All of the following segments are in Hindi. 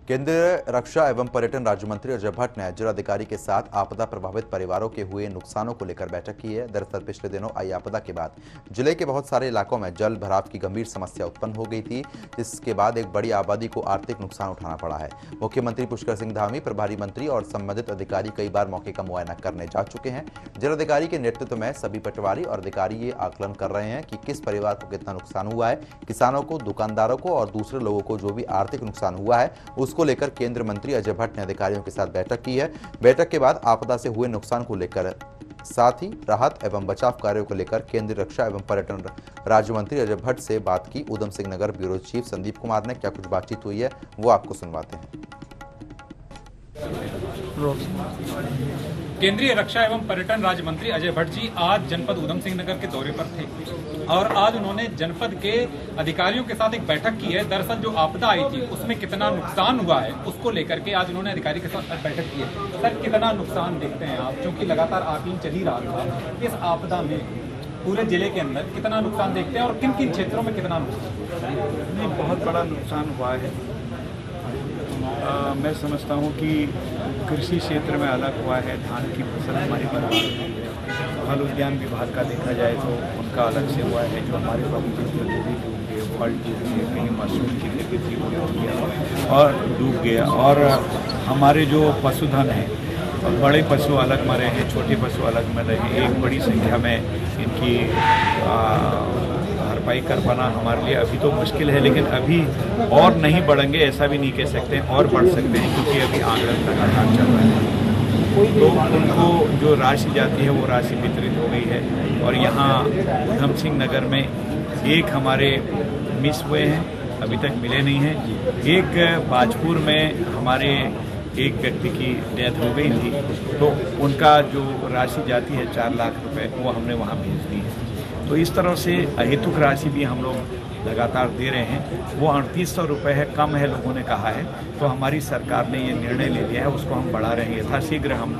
केंद्रीय रक्षा एवं पर्यटन राज्य मंत्री अजय भट्ट ने जिलाधिकारी के साथ आपदा प्रभावित परिवारों के हुए नुकसानों को लेकर बैठक की है। दरअसल पिछले दिनों आई आपदा के बाद जिले के बहुत सारे इलाकों में जल भराव की गंभीर समस्या उत्पन्न हो गई थी, जिसके बाद एक बड़ी आबादी को आर्थिक नुकसान उठाना पड़ा है। मुख्यमंत्री पुष्कर सिंह धामी, प्रभारी मंत्री और संबंधित अधिकारी कई बार मौके का मुआयना करने जा चुके हैं। जिलाधिकारी के नेतृत्व में सभी पटवारी और अधिकारी ये आकलन कर रहे हैं कि किस परिवार को कितना नुकसान हुआ है। किसानों को, दुकानदारों को और दूसरे लोगों को जो भी आर्थिक नुकसान हुआ है उसको लेकर केंद्रीय मंत्री अजय भट्ट ने अधिकारियों के साथ बैठक की है। बैठक के बाद आपदा से हुए नुकसान को लेकर साथ ही राहत एवं बचाव कार्यों को लेकर केंद्रीय रक्षा एवं पर्यटन राज्य मंत्री अजय भट्ट से बात की। उधम सिंह नगर ब्यूरो चीफ संदीप कुमार ने क्या कुछ बातचीत हुई है वो आपको सुनवाते हैं। केंद्रीय रक्षा एवं पर्यटन राज्य मंत्री अजय भट्ट जी आज जनपद उधम सिंह नगर के दौरे पर थे और आज उन्होंने जनपद के अधिकारियों के साथ एक बैठक की है। दरअसल जो आपदा आई थी उसमें कितना नुकसान हुआ है उसको लेकर के आज उन्होंने अधिकारी के साथ बैठक की है। सर, कितना नुकसान देखते हैं आप, क्योंकि लगातार आकलन चल ही रहा था, इस आपदा में पूरे जिले के अंदर कितना नुकसान देखते हैं और किन किन क्षेत्रों में कितना नुकसान? बहुत बड़ा नुकसान हुआ है। मैं समझता हूँ कि कृषि क्षेत्र में अलग हुआ है, धान की फसल हमारी बर्बाद हुई है। फल उद्यान विभाग का देखा जाए तो उनका अलग से हुआ है, जो हमारे बगीचे में गोभी डूब गए, फल डूब गए, कहीं मशरूम की खेती थी वो डूब गया और डूब गया। और हमारे जो पशुधन है, और बड़े पशु अलग मरे हैं, छोटे पशु अलग मरे हैं। एक बड़ी संख्या में इनकी भरपाई कर पाना हमारे लिए अभी तो मुश्किल है, लेकिन अभी और नहीं बढ़ेंगे ऐसा भी नहीं कह सकते हैं, और बढ़ सकते हैं क्योंकि अभी आंकलन लगातार चल रहा है। तो उनको जो राशि जाती है वो राशि वितरित हो गई है। और यहाँ उधम सिंह नगर में एक हमारे मिस हुए हैं, अभी तक मिले नहीं हैं। एक बाजपुर में हमारे एक व्यक्ति की डेथ हो गई थी, तो उनका जो राशि जाती है 4 लाख रुपए वो हमने वहाँ भेज दी है। तो इस तरह से अहेतुक राशि भी हम लोग लगातार दे रहे हैं। वो 3800 रुपये है, कम है लोगों ने कहा है, तो हमारी सरकार ने ये निर्णय ले लिया है, उसको हम बढ़ा रहे हैं। यथाशीघ्र हम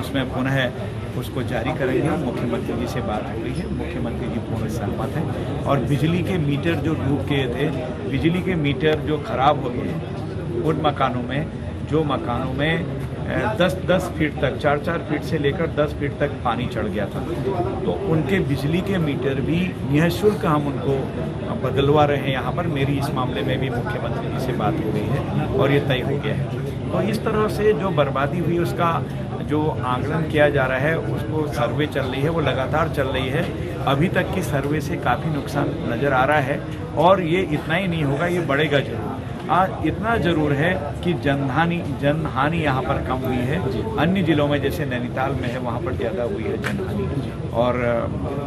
उसमें पुनः उसको जारी करेंगे। मुख्यमंत्री जी से बात हो रही है, मुख्यमंत्री जी पूर्ण सहमत हैं। और बिजली के मीटर जो डूब गए थे, बिजली के मीटर जो खराब हो गए उन मकानों में, जो मकानों में 10-10 फीट तक, 4-4 फीट से लेकर 10 फीट तक पानी चढ़ गया था, तो उनके बिजली के मीटर भी निःशुल्क हम उनको बदलवा रहे हैं। यहाँ पर मेरी इस मामले में भी मुख्यमंत्री जी से बात हो गई है और ये तय हो गया है। तो इस तरह से जो बर्बादी हुई उसका जो आंकलन किया जा रहा है, उसको सर्वे चल रही है, वो लगातार चल रही है। अभी तक की सर्वे से काफ़ी नुकसान नज़र आ रहा है और ये इतना ही नहीं होगा, ये बढ़ेगा जरूर। इतना जरूर है कि जनहानि यहाँ पर कम हुई है। अन्य जिलों में जैसे नैनीताल में है वहाँ पर ज़्यादा हुई है जनहानि, और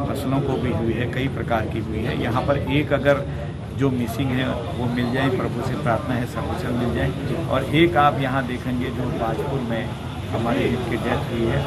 फसलों को भी हुई है, कई प्रकार की हुई है। यहाँ पर एक अगर जो मिसिंग है वो मिल जाए, प्रभु से प्रार्थना है सकुशल मिल जाए। और एक आप यहाँ देखेंगे जो बाजपुर में हमारे इनकी डेथ हुई है,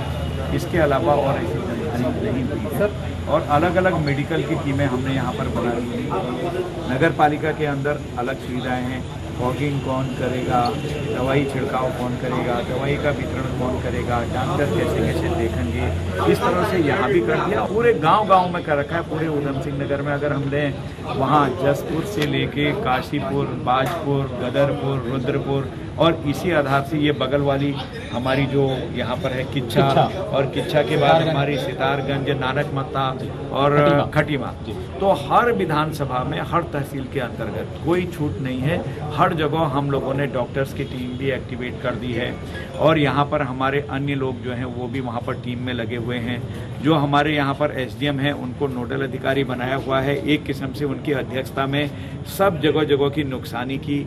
इसके अलावा और ऐसी जनहानि नहीं हुई है। और अलग अलग मेडिकल की टीमें हमने यहाँ पर बना ली हैं। नगर पालिका के अंदर अलग सुविधाएं हैं, फॉगिंग कौन करेगा, दवाई छिड़काव कौन करेगा, दवाई का वितरण कौन करेगा, डॉक्टर कैसे कैसे देखेंगे, इस तरह से यहाँ भी कर दिया। पूरे गांव-गांव में कर रखा है। पूरे उधम सिंह नगर में अगर हम लें, वहाँ जसपुर से लेके काशीपुर, बाजपुर, गदरपुर, रुद्रपुर, और इसी आधार से ये बगल वाली हमारी जो यहाँ पर है किच्छा, और किच्छा के बाद हमारी सितारगंज, नानकमत्ता और खटीमा। तो हर विधानसभा में, हर तहसील के अंतर्गत कोई छूट नहीं है। हर जगह हम लोगों ने डॉक्टर्स की टीम भी एक्टिवेट कर दी है और यहाँ पर हमारे अन्य लोग जो हैं वो भी वहाँ पर टीम में लगे हुए हैं। जो हमारे यहाँ पर एसडीएम हैं उनको नोडल अधिकारी बनाया हुआ है। एक किस्म से उनकी अध्यक्षता में सब जगह जगह की नुकसानी की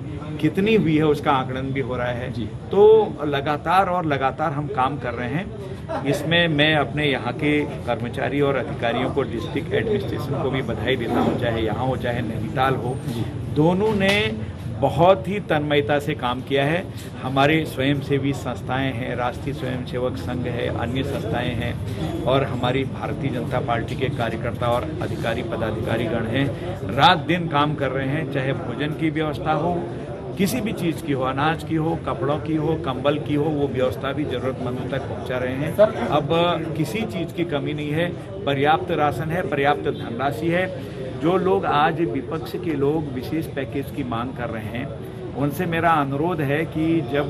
कितनी हुई है उसका आकलन भी हो रहा है। तो लगातार हम काम कर रहे हैं। इसमें मैं अपने यहाँ के कर्मचारी और अधिकारियों को, डिस्ट्रिक्ट एडमिनिस्ट्रेशन को भी बधाई देता हूँ, चाहे यहाँ हो चाहे नैनीताल हो। दोनों ने बहुत ही तन्मयता से काम किया है। हमारे स्वयंसेवी संस्थाएं हैं, राष्ट्रीय स्वयंसेवक संघ है, अन्य संस्थाएं हैं, और हमारी भारतीय जनता पार्टी के कार्यकर्ता और अधिकारी पदाधिकारीगण हैं। रात दिन काम कर रहे हैं, चाहे भोजन की व्यवस्था हो, किसी भी चीज़ की हो, अनाज की हो, कपड़ों की हो, कंबल की हो, वो व्यवस्था भी ज़रूरतमंदों तक पहुंचा रहे हैं। अब किसी चीज़ की कमी नहीं है, पर्याप्त राशन है, पर्याप्त धनराशि है। जो लोग आज विपक्ष के लोग विशेष पैकेज की मांग कर रहे हैं, उनसे मेरा अनुरोध है कि जब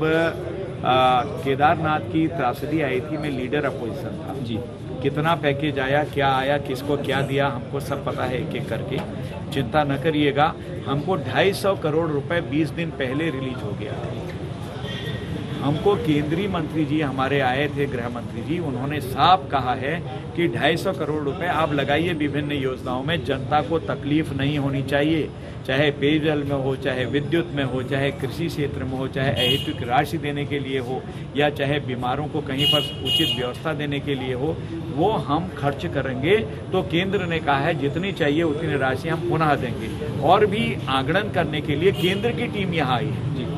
केदारनाथ की त्रासदी आई थी, मैं लीडर अपोजिशन था जी, कितना पैकेज आया, क्या आया, किसको क्या दिया, हमको सब पता है एक एक करके, चिंता न करिएगा। हमको 250 करोड़ रुपए 20 दिन पहले रिलीज हो गया। हमको केंद्रीय मंत्री जी हमारे आए थे, गृह मंत्री जी, उन्होंने साफ कहा है कि 250 करोड़ रुपए आप लगाइए विभिन्न योजनाओं में, जनता को तकलीफ नहीं होनी चाहिए, चाहे पेयजल में हो, चाहे विद्युत में हो, चाहे कृषि क्षेत्र में हो, चाहे अहेतुक राशि देने के लिए हो, या चाहे बीमारों को कहीं पर उचित व्यवस्था देने के लिए हो, वो हम खर्च करेंगे। तो केंद्र ने कहा है जितनी चाहिए उतनी राशि हम पुनः देंगे। और भी आगणन करने के लिए केंद्र की टीम यहाँ आई है जी।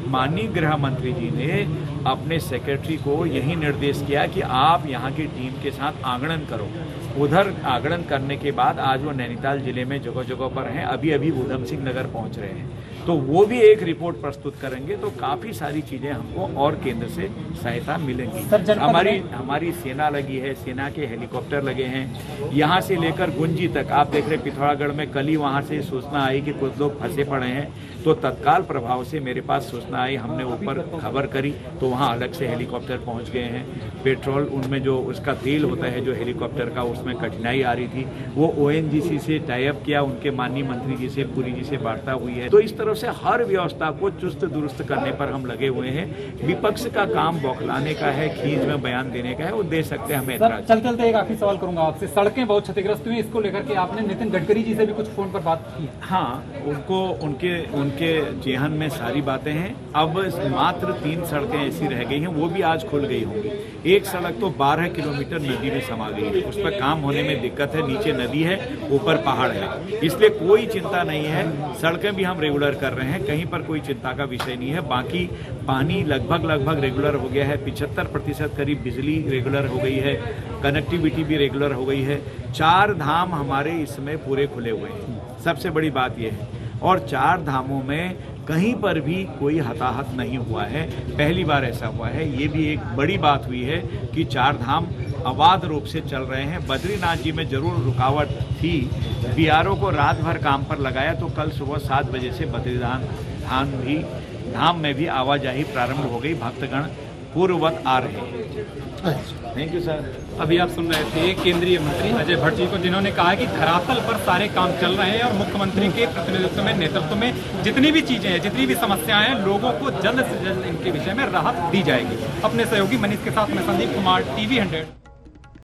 माननीय गृह मंत्री जी ने अपने सेक्रेटरी को यही निर्देश किया कि आप यहाँ की टीम के साथ आगणन करो। उधर आगणन करने के बाद आज वो नैनीताल जिले में जगह जगह पर हैं, अभी अभी उधम सिंह नगर पहुँच रहे हैं, तो वो भी एक रिपोर्ट प्रस्तुत करेंगे। तो काफ़ी सारी चीज़ें हमको और केंद्र से सहायता मिलेंगी। हमारी सेना लगी है, सेना के हेलीकॉप्टर लगे हैं, यहाँ से लेकर गुंजी तक। आप देख रहे पिथौरागढ़ में कल ही वहाँ से सूचना आई कि कुछ लोग फंसे पड़े हैं, तो तत्काल प्रभाव से मेरे पास सूचना आई, हमने ऊपर खबर करी, तो वहाँ अलग से हेलीकॉप्टर पहुँच गए हैं। पेट्रोल, उनमें जो उसका तेल होता है जो हेलीकॉप्टर का, उसमें कठिनाई आ रही थी, वो ONGC से टाई अप किया, उनके माननीय मंत्री जी से, पुरी जी से वार्ता हुई है। तो इस तरह से हर व्यवस्था को चुस्त दुरुस्त करने पर हम लगे हुए हैं। विपक्ष का काम बौखलाने का है, खींच में बयान देने का है, वो दे सकते हैं, हमें चलते एक आखिरी सवाल करूंगा आपसे। सड़कें बहुत क्षतिग्रस्त हुई, इसको लेकर के आपने नितिन गडकरी जी से भी कुछ फोन पर बात की? हाँ, उनको उनके जेहन में सारी बातें हैं। अब मात्र 3 सड़कें ऐसी रह गई हैं, वो भी आज खुल गई होंगी। एक सड़क तो 12 किलोमीटर नदी में समा गई है, उस पर काम होने में दिक्कत है, नीचे नदी है, ऊपर पहाड़ है, इसलिए कोई चिंता नहीं है। सड़कें भी हम रेगुलर कर रहे हैं, कहीं पर कोई चिंता का विषय नहीं है। बाकी पानी लगभग रेगुलर हो गया है, 75% करीब बिजली रेगुलर हो गई है, कनेक्टिविटी भी रेगुलर हो गई है। 4 धाम हमारे इसमें पूरे खुले हुए हैं, सबसे बड़ी बात यह है। और 4 धामों में कहीं पर भी कोई हताहत नहीं हुआ है, पहली बार ऐसा हुआ है। ये भी एक बड़ी बात हुई है कि 4 धाम अबाध रूप से चल रहे हैं। बद्रीनाथ जी में जरूर रुकावट थी, BRO को रात भर काम पर लगाया, तो कल सुबह 7 बजे से बद्रीनाथ धाम में भी आवाजाही प्रारंभ हो गई, भक्तगण पूर्ववत आ रहे हैं। Thank you sir. अभी आप सुन रहे थे केंद्रीय मंत्री अजय भट्ट जी को, जिन्होंने कहा कि धरातल पर सारे काम चल रहे हैं और मुख्यमंत्री के प्रतिनिधित्व में, नेतृत्व में जितनी भी चीजें हैं, जितनी भी समस्याएं हैं, लोगों को जल्द से जल्द इनके विषय में राहत दी जाएगी। अपने सहयोगी मनीष के साथ मैं संदीप कुमार, TV 100।